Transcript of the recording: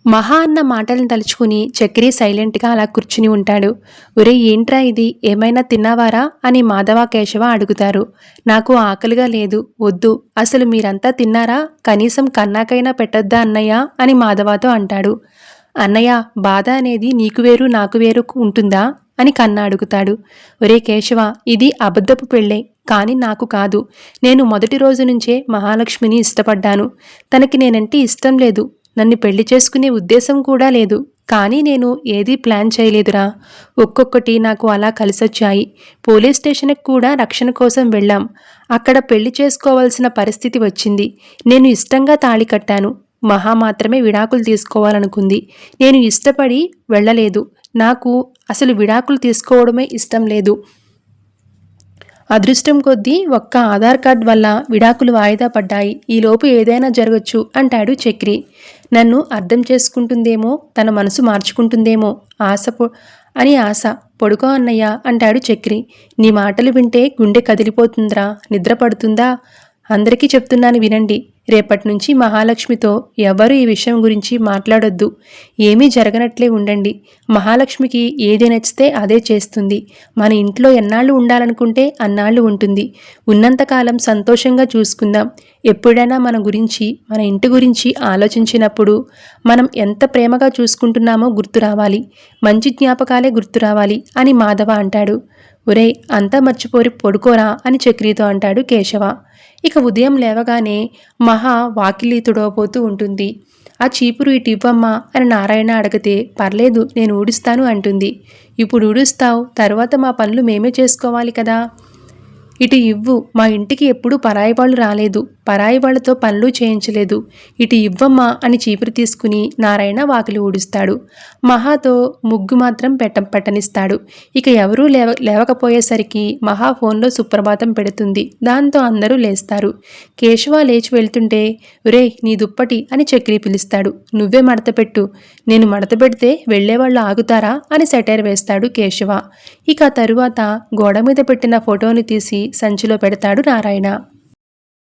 మహా అన్న మాటలను తలుచుకుని చక్రి సైలెంట్గా అలా కూర్చుని ఉంటాడు. ఒరేయ్ ఏంట్రా ఇది, ఏమైనా తిన్నావారా అని మాధవ కేశవ అడుగుతారు. నాకు ఆకలిగా లేదు, వద్దు. అసలు మీరంతా తిన్నారా? కనీసం కన్నాకైనా పెట్టొద్దా అన్నయ్య అని మాధవతో అంటాడు. అన్నయ్య, బాధ అనేది నీకు వేరు నాకు వేరు ఉంటుందా అని కన్న అడుగుతాడు. ఒరే కేశవ, ఇది అబద్ధపు పెళ్ళే, కానీ నాకు కాదు. నేను మొదటి రోజు నుంచే మహాలక్ష్మిని ఇష్టపడ్డాను. తనకి నేనంటే ఇష్టం లేదు, నన్ను పెళ్లి చేసుకునే ఉద్దేశం కూడా లేదు. కానీ నేను ఏదీ ప్లాన్ చేయలేదురా. ఒక్కొక్కటి నాకు అలా కలిసొచ్చాయి. పోలీస్ స్టేషన్కి కూడా రక్షణ కోసం వెళ్ళాం. అక్కడ పెళ్లి చేసుకోవాల్సిన పరిస్థితి వచ్చింది. నేను ఇష్టంగా తాళి కట్టాను. మహా మాత్రమే విడాకులు తీసుకోవాలనుకుంది. నేను ఇష్టపడి వెళ్ళలేదు. నాకు అసలు విడాకులు తీసుకోవడమే ఇష్టం లేదు. అదృష్టం కొద్దీ ఒక్క ఆధార్ కార్డ్ వల్ల విడాకులు వాయిదా పడ్డాయి. ఈలోపు ఏదైనా జరగచ్చు అంటాడు చక్రి. నన్ను అర్థం చేసుకుంటుందేమో, తన మనసు మార్చుకుంటుందేమో ఆశ. పడుకో అన్నయ్య అంటాడు చక్రి. నీ మాటలు వింటే గుండె కదిలిపోతుందిరా, నిద్ర పడుతుందా? అందరికీ చెప్తున్నాను వినండి. రేపటి నుంచి మహాలక్ష్మితో ఎవరు ఈ విషయం గురించి మాట్లాడొద్దు. ఏమీ జరగనట్లే ఉండండి. మహాలక్ష్మికి ఏది నచ్చితే అదే చేస్తుంది. మన ఇంట్లో ఎన్నాళ్ళు ఉండాలనుకుంటే అన్నాళ్ళు ఉంటుంది. ఉన్నంతకాలం సంతోషంగా చూసుకుందాం. ఎప్పుడైనా మన ఇంటి గురించి ఆలోచించినప్పుడు మనం ఎంత ప్రేమగా చూసుకుంటున్నామో గుర్తు రావాలి. మంచి జ్ఞాపకాలే గుర్తు రావాలి అని మాధవ అంటాడు. ఒరేయ్, అంతా మర్చిపోరి పడుకోరా అని చక్రితో అంటాడు కేశవ. ఇక ఉదయం లేవగానే మహా వాకిలి తుడవబోతూ ఉంటుంది. ఆ చీపురు ఇటు ఇవ్వమ్మా అని నారాయణ అడిగితే, పర్లేదు నేను ఊడుస్తాను అంటుంది. ఇప్పుడు ఊడుస్తావు, తర్వాత మా పనులు మేమే చేసుకోవాలి కదా. ఇటు ఇవ్వు, మా ఇంటికి ఎప్పుడూ పరాయి వాళ్ళు రాలేదు, పరాయి వాళ్లతో పనులు చేయించలేదు. ఇటు ఇవ్వమ్మా అని చీపురు తీసుకుని నారాయణ వాకిలి ఊడుస్తాడు. మహాతో ముగ్గు మాత్రం పెట్టనిస్తాడు. ఇక ఎవరూ లేవకపోయేసరికి మహా ఫోన్లో సుప్రభాతం పెడుతుంది. దాంతో అందరూ లేస్తారు. కేశవ లేచి వెళ్తుంటే, ఒరే నీ దుప్పటి అని చక్రి పిలుస్తాడు. నువ్వే మడతపెట్టు. నేను మడతపెడితే వెళ్లేవాళ్ళు ఆగుతారా అని సెటైర్ వేస్తాడు కేశవ. ఇక తరువాత గోడ మీద పెట్టిన ఫోటోని తీసి సంచిలో పెడతాడు నారాయణ.